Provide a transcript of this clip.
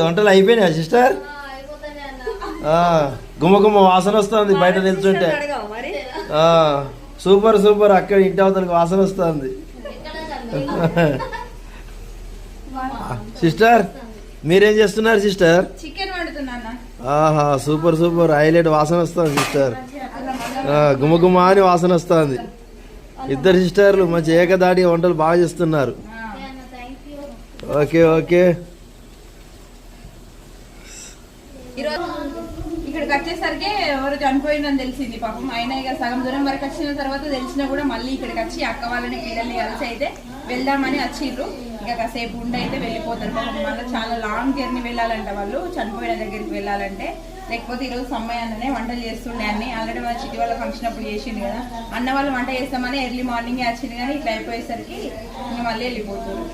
వంటలు అయిపోయినాయా సిస్టర్? గుమ్మ గుమ్మ వాసన వస్తుంది బయట నిల్చుంటే. సూపర్ సూపర్, అక్కడ ఇంటి అవతలకి వాసన వస్తుంది. సిస్టర్ మీరేం చేస్తున్నారు సిస్టర్? చికెన్ వండుతున్నాను. ఆహా సూపర్ సూపర్, హైలైట్ వాసన వస్తుంది సిస్టర్. గుమ్మ గుమ్మ అని వాసన వస్తుంది. ఇద్దరు సిస్టర్లు మంచి ఏకదాటి వంటలు బాగా చేస్తున్నారు. Okay okay. ఇక్కడికి వచ్చేసరికి ఎవరు చనిపోయిందని తెలిసింది పాపం. అయినా ఇక సగం దూరం వరకు వచ్చిన తర్వాత తెలిసినా కూడా మళ్ళీ ఇక్కడికి వచ్చి అక్క వాళ్ళని పిల్లల్ని కలిసి అయితే వెళ్దామని వచ్చిర్రు. ఇక కాసేపు ఉండి అయితే వెళ్ళిపోతారు పాపం. మళ్ళీ చాలా లాంగ్ జర్నీ వెళ్ళాలంట వాళ్ళు చనిపోయిన దగ్గరికి వెళ్ళాలంటే. లేకపోతే ఈరోజు సమ్మయ్య అన్ననే వంటలు చేస్తుండే అన్ని. ఆల్రెడీ మన చిట్టి వాళ్ళ ఫంక్షన్ అప్పుడు చేసింది కదా, అన్న వాళ్ళు వంట చేస్తామని ఎర్లీ మార్నింగ్ వచ్చింది కానీ ఇట్లా అయిపోయేసరికి ఇంకా మళ్ళీ వెళ్ళిపోతారు.